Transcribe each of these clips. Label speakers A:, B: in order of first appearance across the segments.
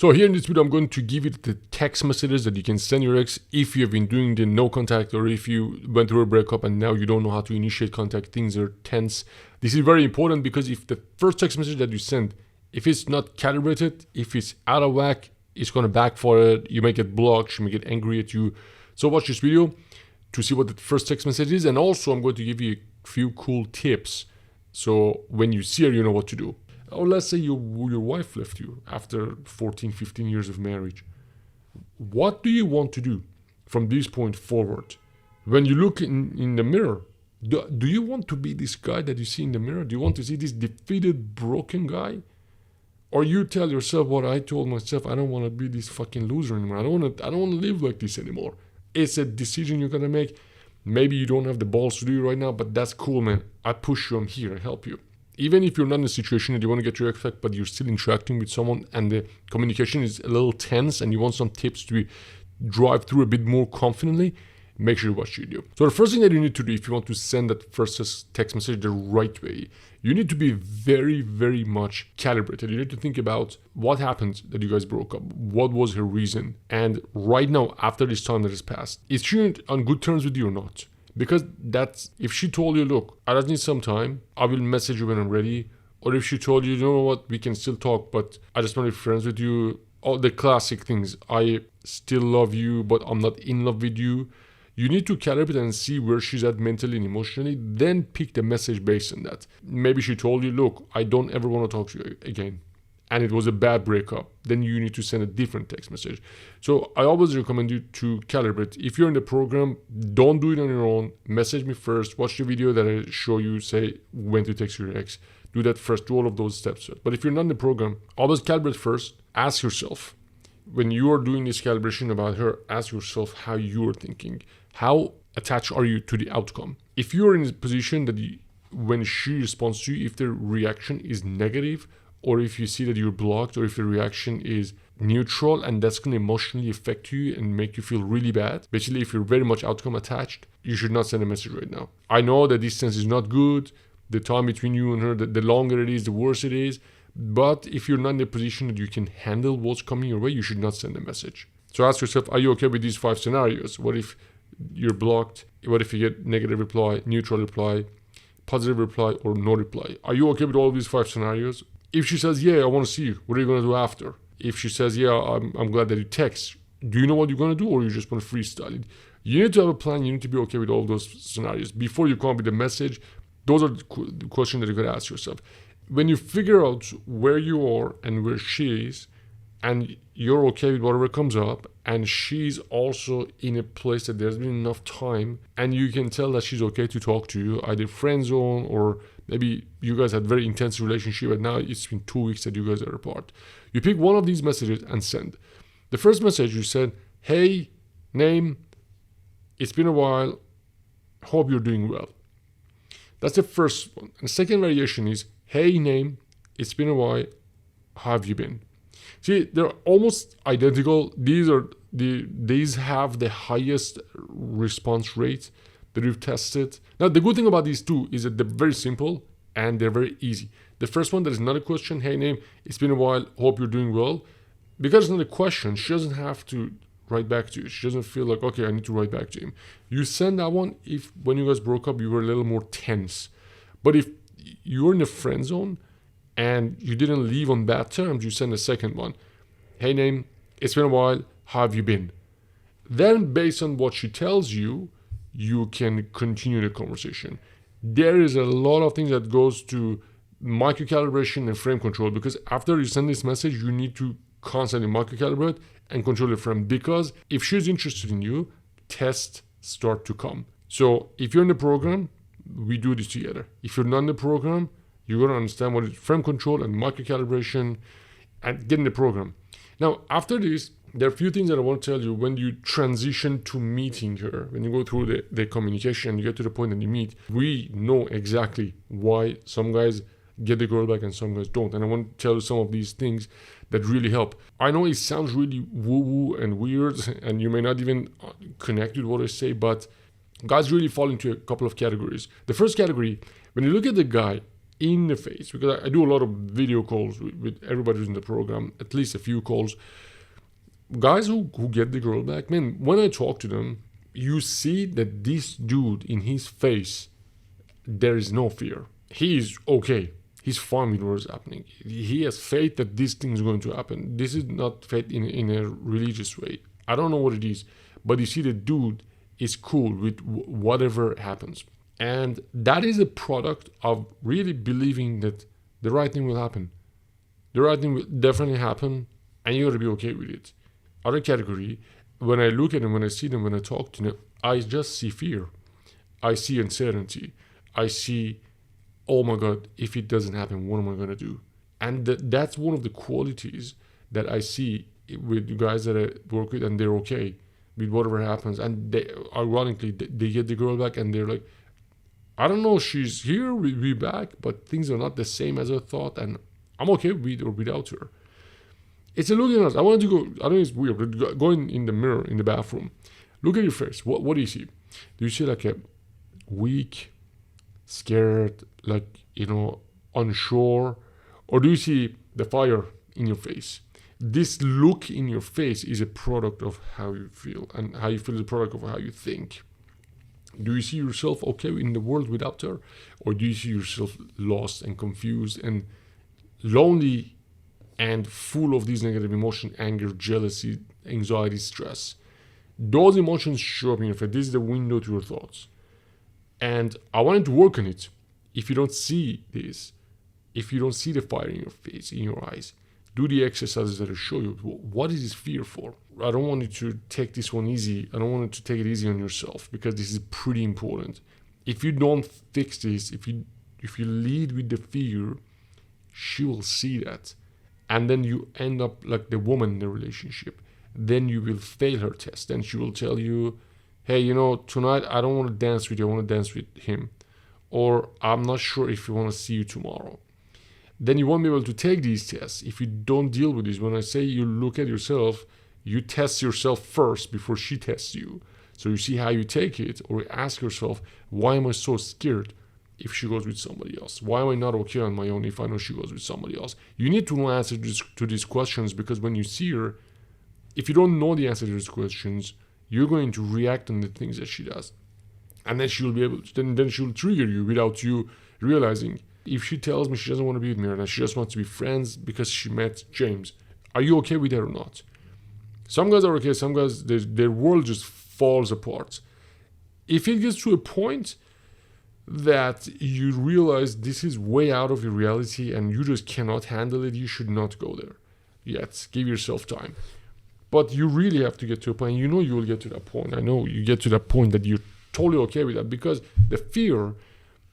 A: So here in this video, I'm going to give you the text messages that you can send your ex if you have been doing the no contact, or if you went through a breakup and now you don't know how to initiate contact, things are tense. This is very important because if the first text message that you send, if it's not calibrated, if it's out of whack, it's going to backfire. You may get blocked, she may get angry at you. So watch this video to see what the first text message is, and also I'm going to give you a few cool tips so when you see her, you know what to do. Or let's say your wife left you after 14, 15 years of marriage. What do you want to do from this point forward? When you look in the mirror, do you want to be this guy that you see in the mirror? Do you want to see this defeated, broken guy? Or you tell yourself what I told myself, I don't want to be this fucking loser anymore. I don't want to live like this anymore. It's a decision you're going to make. Maybe you don't have the balls to do it right now, but that's cool, man. I push you, I'm here, I help you. Even if you're not in a situation that you want to get your ex back, but you're still interacting with someone and the communication is a little tense and you want some tips to drive through a bit more confidently, make sure you watch the video. So the first thing that you need to do if you want to send that first text message the right way, you need to be very, very much calibrated. You need to think about what happened that you guys broke up. What was her reason? And right now, after this time that has passed, is she on good terms with you or not? Because that's, if she told you, look, I just need some time, I will message you when I'm ready. Or if she told you, you know what, we can still talk, but I just want to be friends with you. All the classic things, I still love you, but I'm not in love with you. You need to calibrate and see where she's at mentally and emotionally, then pick the message based on that. Maybe she told you, look, I don't ever want to talk to you again, and it was a bad breakup. Then you need to send a different text message. So I always recommend you to calibrate. If you're in the program, don't do it on your own. Message me first. Watch the video that I show you, say when to text your ex. Do that first, do all of those steps. But if you're not in the program, always calibrate first. Ask yourself, when you are doing this calibration about her, ask yourself how you're thinking. How attached are you to the outcome? If you're in a position that when she responds to you, if the reaction is negative, or if you see that you're blocked, or if the reaction is neutral and that's going to emotionally affect you and make you feel really bad, basically if you're very much outcome attached, you should not send a message right now. I know the distance is not good, the time between you and her, the longer it is, the worse it is, but if you're not in a position that you can handle what's coming your way, you should not send a message. So ask yourself, are you okay with these 5 scenarios? What if you're blocked? What if you get negative reply, neutral reply, positive reply, or no reply? Are you okay with all of these 5 scenarios? If she says, yeah, I want to see you, what are you going to do after? If she says, yeah, I'm glad that you text, do you know what you're going to do, or you just want to freestyle it? You need to have a plan. You need to be okay with all those scenarios. Before you come up with a message, those are the questions that you're going to ask yourself. When you figure out where you are and where she is, and you're okay with whatever comes up, and she's also in a place that there's been enough time, and you can tell that she's okay to talk to you, either friend zone or maybe you guys had very intense relationship and now it's been 2 weeks that you guys are apart. You pick one of these messages and send. The first message you said, hey, name, it's been a while, hope you're doing well. That's the first one. And the second variation is, hey, name, it's been a while, how have you been? See, they're almost identical. These have the highest response rate that we've tested. Now, the good thing about these two is that they're very simple and they're very easy. The first one, there is not a question, hey name, it's been a while, hope you're doing well. Because it's not a question, she doesn't have to write back to you. She doesn't feel like, okay, I need to write back to him. You send that one if when you guys broke up, you were a little more tense. But if you're in the friend zone and you didn't leave on bad terms, you send a second one. Hey name, it's been a while, how have you been? Then based on what she tells you, you can continue the conversation. There is a lot of things that goes to microcalibration and frame control, because after you send this message, you need to constantly microcalibrate and control the frame, because if she's interested in you, tests start to come. So if you're in the program, we do this together. If you're not in the program, you're going to understand what is frame control and microcalibration and get in the program. Now, after this, there are a few things that I want to tell you when you transition to meeting her. When you go through the communication, you get to the point that you meet, we know exactly why some guys get the girl back and some guys don't. And I want to tell you some of these things that really help. I know it sounds really woo-woo and weird, and you may not even connect with what I say, but guys really fall into a couple of categories. The first category, when you look at the guy, in the face, because I do a lot of video calls with everybody who's in the program, at least a few calls. Guys who get the girl back, man, when I talk to them, you see that this dude in his face, there is no fear. He is okay. He's fine with what's happening. He has faith that this thing is going to happen. This is not faith in a religious way. I don't know what it is, but you see the dude is cool with whatever happens. And that is a product of really believing that the right thing will happen. The right thing will definitely happen, and you gotta be okay with it. Other category, when I look at them, when I see them, when I talk to them, I just see fear. I see uncertainty. I see, oh my God, if it doesn't happen, what am I gonna do? And that's one of the qualities that I see with guys that I work with, and they're okay with whatever happens. And they, ironically, they get the girl back, and they're like, I don't know, she's here, we're back, but things are not the same as I thought, and I'm okay with or without her. It's a look at us. I wanted to go, I know it's weird, but go in the mirror, in the bathroom. Look at your face. What do you see? Do you see like a weak, scared, like, unsure? Or do you see the fire in your face? This look in your face is a product of how you feel, and how you feel is a product of how you think. Do you see yourself okay in the world without her? Or do you see yourself lost and confused and lonely and full of these negative emotions, anger, jealousy, anxiety, stress? Those emotions show up in your face. This is the window to your thoughts. And I wanted to work on it. If you don't see this, if you don't see the fire in your face, in your eyes, do the exercises that I show you. What is this fear for? I don't want you to take this one easy. I don't want you to take it easy on yourself, because this is pretty important. If you don't fix this, if you lead with the fear, she will see that. And then you end up like the woman in the relationship. Then you will fail her test. Then she will tell you, hey, tonight I don't want to dance with you. I want to dance with him. Or I'm not sure if you want to see you tomorrow. Then you won't be able to take these tests if you don't deal with this. When I say you look at yourself, you test yourself first before she tests you. So you see how you take it, or ask yourself, why am I so scared if she goes with somebody else? Why am I not okay on my own if I know she goes with somebody else? You need to know answers to these questions, because when you see her, if you don't know the answer to these questions, you're going to react on the things that she does. And then she'll be able to, then she'll trigger you without you realizing. If she tells me she doesn't want to be with me and she just wants to be friends because she met James, are you okay with that or not? Some guys are okay, some guys, their world just falls apart. If it gets to a point that you realize this is way out of your reality and you just cannot handle it, you should not go there yet. Give yourself time. But you really have to get to a point, you will get to that point. I know you get to that point that you're totally okay with that, because the fear,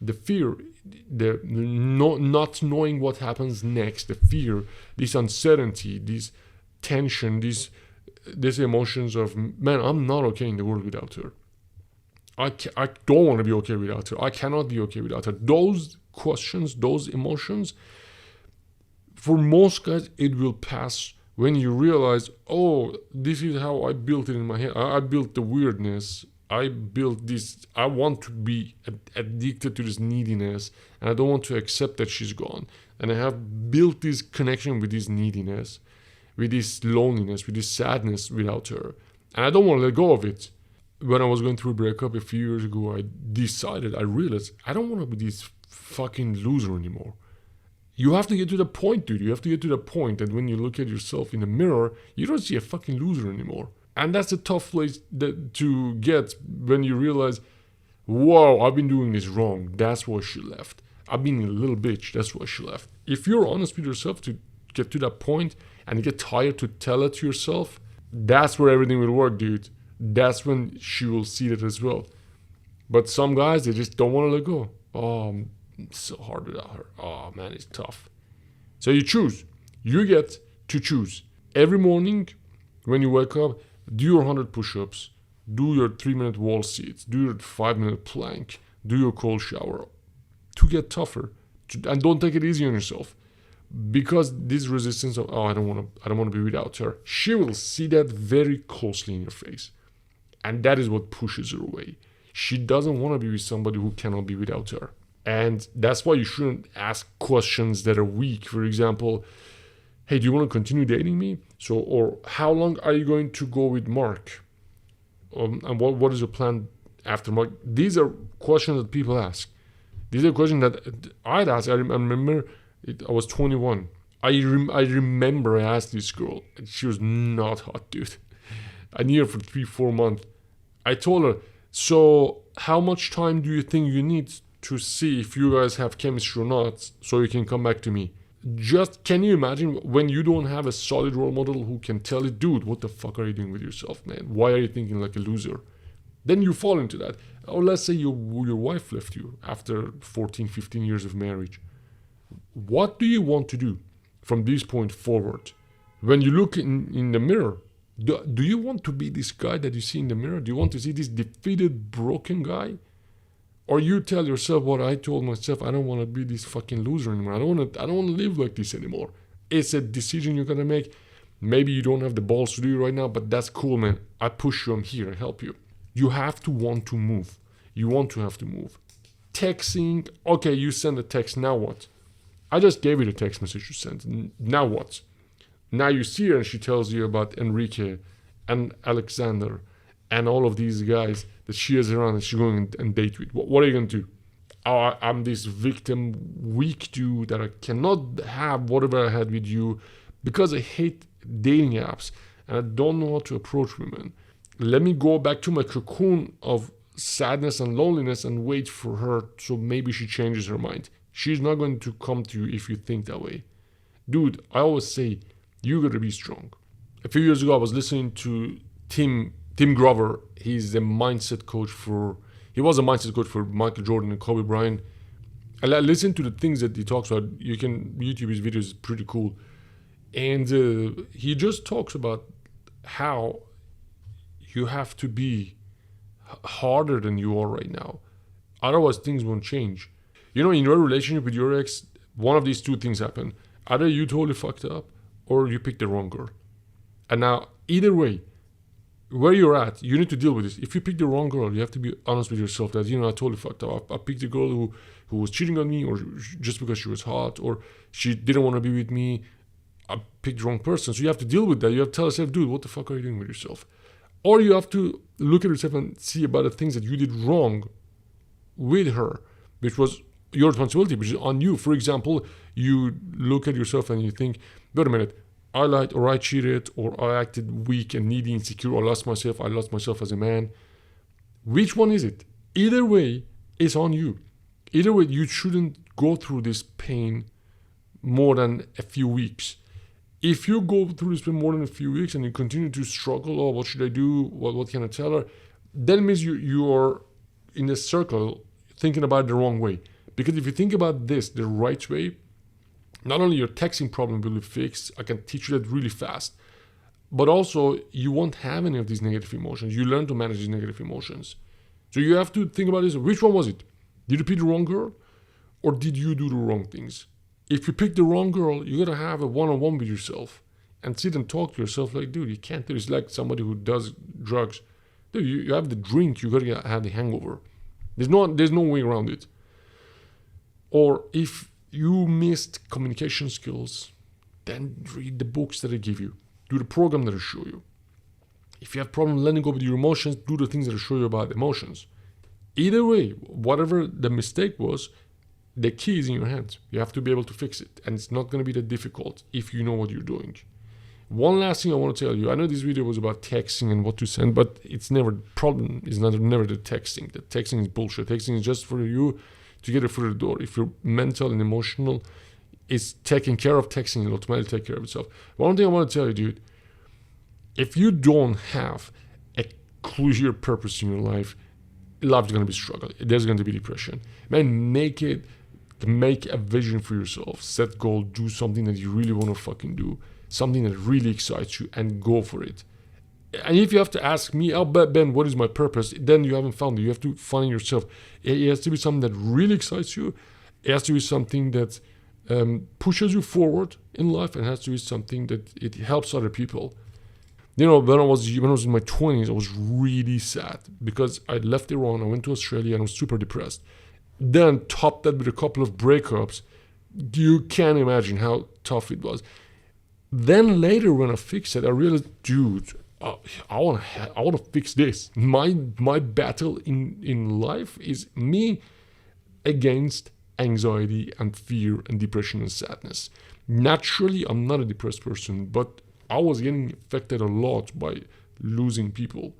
A: the not knowing what happens next, the fear, this uncertainty, this tension, these emotions of, man, I'm not okay in the world without her. I don't want to be okay without her. I cannot be okay without her. Those questions, those emotions, for most guys, it will pass when you realize, oh, this is how I built it in my head. I built the weirdness. I built this. I want to be addicted to this neediness, and I don't want to accept that she's gone. And I have built this connection with this neediness, with this loneliness, with this sadness without her. And I don't want to let go of it. When I was going through a breakup a few years ago, I realized I don't want to be this fucking loser anymore. You have to get to the point, dude. You have to get to the point that when you look at yourself in the mirror, you don't see a fucking loser anymore. And that's a tough place to get when you realize, whoa, I've been doing this wrong. That's why she left. I've been a little bitch. That's why she left. If you're honest with yourself to get to that point and get tired to tell it to yourself, that's where everything will work, dude. That's when she will see that as well. But some guys, they just don't want to let go. Oh, it's so hard without her. Oh, man, it's tough. So you choose. You get to choose. Every morning when you wake up, do your 100 push-ups. Do your 3-minute wall sits. Do your 5-minute plank. Do your cold shower. To get tougher. And don't take it easy on yourself. Because this resistance of, I don't want to be without her. She will see that very closely in your face. And that is what pushes her away. She doesn't want to be with somebody who cannot be without her. And that's why you shouldn't ask questions that are weak. For example, hey, do you want to continue dating me? So, or how long are you going to go with Mark? And what is your plan after Mark? These are questions that people ask. These are questions that I'd ask. I remember I was 21. I remember I asked this girl, and she was not hot, dude. I knew her for 3-4 months. I told her, so how much time do you think you need to see if you guys have chemistry or not so you can come back to me? Just, can you imagine when you don't have a solid role model who can tell you, dude, what the fuck are you doing with yourself, man? Why are you thinking like a loser? Then you fall into that. Or let's say your wife left you after 14, 15 years of marriage. What do you want to do from this point forward? When you look in the mirror, do you want to be this guy that you see in the mirror? Do you want to see this defeated, broken guy? Or you tell yourself what I told myself, I don't want to be this fucking loser anymore. I don't want to live like this anymore. It's a decision you're going to make. Maybe you don't have the balls to do it right now, but that's cool, man. I push you, I'm here, I help you. You have to want to move. You want to have to move. Texting, okay, you send a text, now what? I just gave you the text message you sent. Now what? Now you see her and she tells you about Enrique and Alexander and all of these guys that she has around and she's going and date with. What are you going to do? Oh, I'm this victim, weak dude that I cannot have whatever I had with you because I hate dating apps and I don't know how to approach women. Let me go back to my cocoon of sadness and loneliness and wait for her so maybe she changes her mind. She's not going to come to you if you think that way. Dude, I always say, you gotta be strong. A few years ago, I was listening to Tim Grover. He's a mindset coach he was a mindset coach for Michael Jordan and Kobe Bryant. I listened to the things that he talks about. You can YouTube his videos, it's pretty cool. And he just talks about how you have to be harder than you are right now. Otherwise, things won't change. You know, in your relationship with your ex, one of these two things happen. Either you totally fucked up or you picked the wrong girl. And now, either way, where you're at, you need to deal with this. If you pick the wrong girl, you have to be honest with yourself that, I totally fucked up. I picked a girl who was cheating on me, or just because she was hot, or she didn't want to be with me. I picked the wrong person. So you have to deal with that. You have to tell yourself, dude, what the fuck are you doing with yourself? Or you have to look at yourself and see about the things that you did wrong with her, which was your responsibility, which is on you. For example, you look at yourself and you think, wait a minute, I lied, or I cheated, or I acted weak and needy, insecure, or I lost myself as a man. Which one is it? Either way, it's on you. Either way, you shouldn't go through this pain more than a few weeks. If you go through this pain more than a few weeks and you continue to struggle, oh, what should I do? What can I tell her? That means you are in a circle thinking about it the wrong way. Because if you think about this the right way, not only your texting problem will be fixed, I can teach you that really fast, but also you won't have any of these negative emotions. You learn to manage these negative emotions. So you have to think about this. Which one was it? Did you pick the wrong girl? Or did you do the wrong things? If you pick the wrong girl, you gotta have a one-on-one with yourself and sit and talk to yourself like, dude, you can't do this. It's like somebody who does drugs. Dude, you have the drink, you gotta have the hangover. There's no way around it. Or if you missed communication skills, then read the books that I give you. Do the program that I show you. If you have problems letting go with your emotions, do the things that I show you about emotions. Either way, whatever the mistake was, the key is in your hands. You have to be able to fix it. And it's not going to be that difficult if you know what you're doing. One last thing I want to tell you. I know this video was about texting and what to send, but it's never the problem. It's never the texting. The texting is bullshit. Texting is just for you to get it through the door. If you're mental and emotional, it's taking care of. Texting will automatically take care of itself. One thing I want to tell you, dude, if you don't have a clear purpose in your life, life's going to be struggle. There's going to be depression. Man, make a vision for yourself. Set goal. Do something that you really want to fucking do. Something that really excites you, and go for it. And if you have to ask me, oh, Ben, what is my purpose? Then you haven't found it. You have to find yourself. It has to be something that really excites you. It has to be something that pushes you forward in life, and it has to be something that it helps other people. When I was in my 20s, I was really sad because I left Iran. I went to Australia and I was super depressed. then top that with a couple of breakups, you can't imagine how tough it was. Then later when I fixed it, I realized, dude, I want to fix this. My battle in life is me against anxiety and fear and depression and sadness. Naturally, I'm not a depressed person, but I was getting affected a lot by losing people.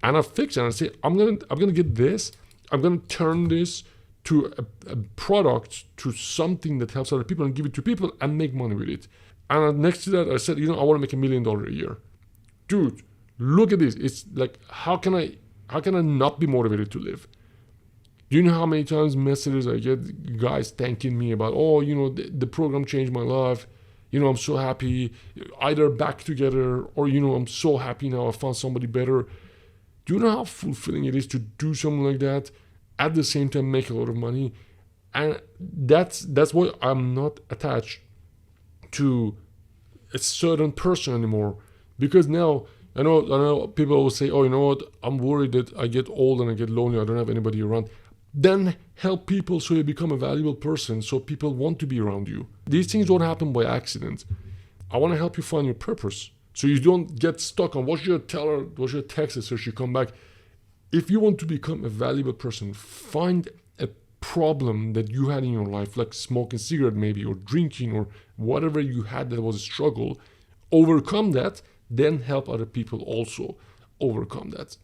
A: And I fixed it and I say, I'm gonna get this, I'm gonna turn this to a product, to something that helps other people, and give it to people and make money with it. And next to that, I said, I want to make $1 million a year. Dude, look at this. It's like, how can I not be motivated to live? Do you know how many times messages I get, guys thanking me about, the program changed my life. I'm so happy, either back together or, I'm so happy now I found somebody better. Do you know how fulfilling it is to do something like that, at the same time make a lot of money? And that's why I'm not attached to a certain person anymore. Because now, I know people always say, I'm worried that I get old and I get lonely, I don't have anybody around. Then help people so you become a valuable person, so people want to be around you. These things don't happen by accident. I want to help you find your purpose, so you don't get stuck on what should I tell her, what should I text her so she come back. If you want to become a valuable person, find a problem that you had in your life, like smoking cigarette maybe, or drinking, or whatever you had that was a struggle. Overcome that, then help other people also overcome that.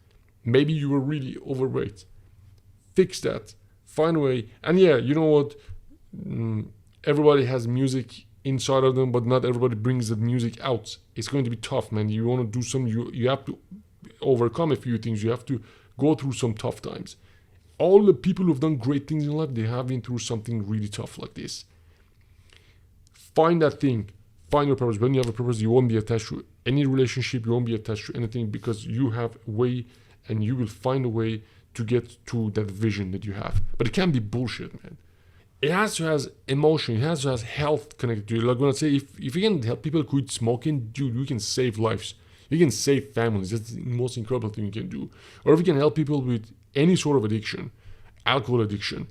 A: Maybe you were really overweight. Fix that. Find a way. And yeah, you know what? Everybody has music inside of them, but not everybody brings that music out. It's going to be tough, man. You want to do something, you have to overcome a few things. You have to go through some tough times. All the people who've done great things in life, they have been through something really tough like this. Find that thing. Find your purpose. When you have a purpose, you won't be attached to any relationship. You won't be attached to anything, because you have a way, and you will find a way to get to that vision that you have. But it can't be bullshit, man. It has to have emotion. It has to have health connected to it. Like when I say, if you can help people quit smoking, dude, you can save lives. You can save families. That's the most incredible thing you can do. Or if you can help people with any sort of addiction, alcohol addiction,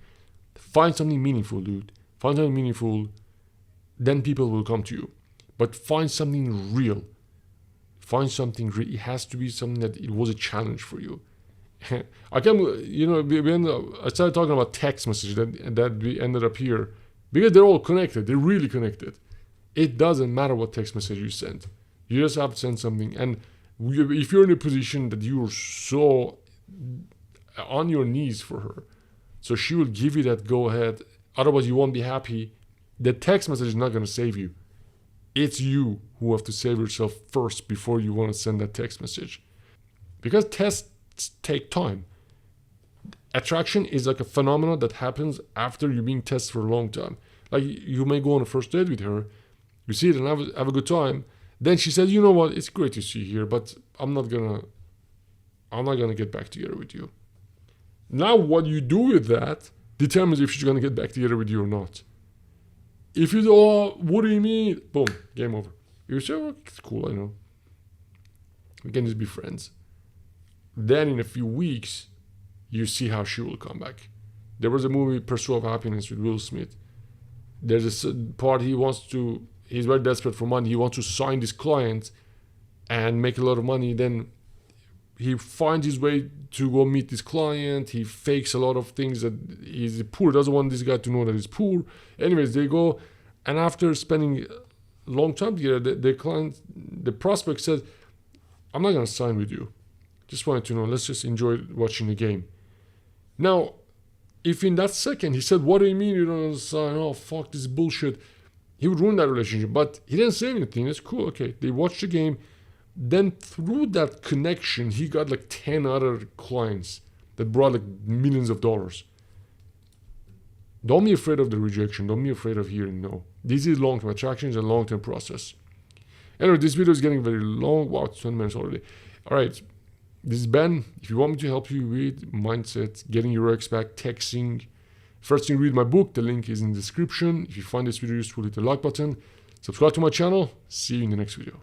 A: find something meaningful, dude. Find something meaningful, then people will come to you. But find something real. Find something real. It has to be something that it was a challenge for you. I started talking about text messages that we ended up here, because they're all connected. They're really connected. It doesn't matter what text message you send. You just have to send something. And if you're in a position that you're so on your knees for her, so she will give you that go ahead, otherwise you won't be happy, the text message is not going to save you. It's you who have to save yourself first before you want to send that text message. Because tests take time. Attraction is like a phenomenon that happens after you're being tested for a long time. Like, you may go on a first date with her, you see it and have a good time. Then she says, you know what, it's great to see you here, but I'm not gonna get back together with you. Now what you do with that determines if she's gonna get back together with you or not. If you say, what do you mean? Boom, game over. You say, it's cool, I know. We can just be friends. Then in a few weeks, you see how she will come back. There was a movie, Pursuit of Happiness, with Will Smith. There's a part he's very desperate for money. He wants to sign this client and make a lot of money. Then he finds his way to go meet this client. He fakes a lot of things that he's poor. Doesn't want this guy to know that he's poor. Anyways, they go, and after spending a long time together, the prospect says, I'm not going to sign with you. Just wanted to know, let's just enjoy watching the game. Now, if in that second he said, what do you mean you don't sign? Oh, fuck, this is bullshit. He would ruin that relationship. But he didn't say anything. That's cool. Okay, they watched the game. Then through that connection, he got like 10 other clients that brought like millions of dollars. Don't be afraid of the rejection. Don't be afraid of hearing no. This is long-term attraction. It's a long-term process. Anyway, this video is getting very long. Wow, it's 20 minutes already. All right. This is Ben. If you want me to help you with mindset, getting your ex back, texting, first thing, read my book. The link is in the description. If you find this video useful, hit the like button. Subscribe to my channel. See you in the next video.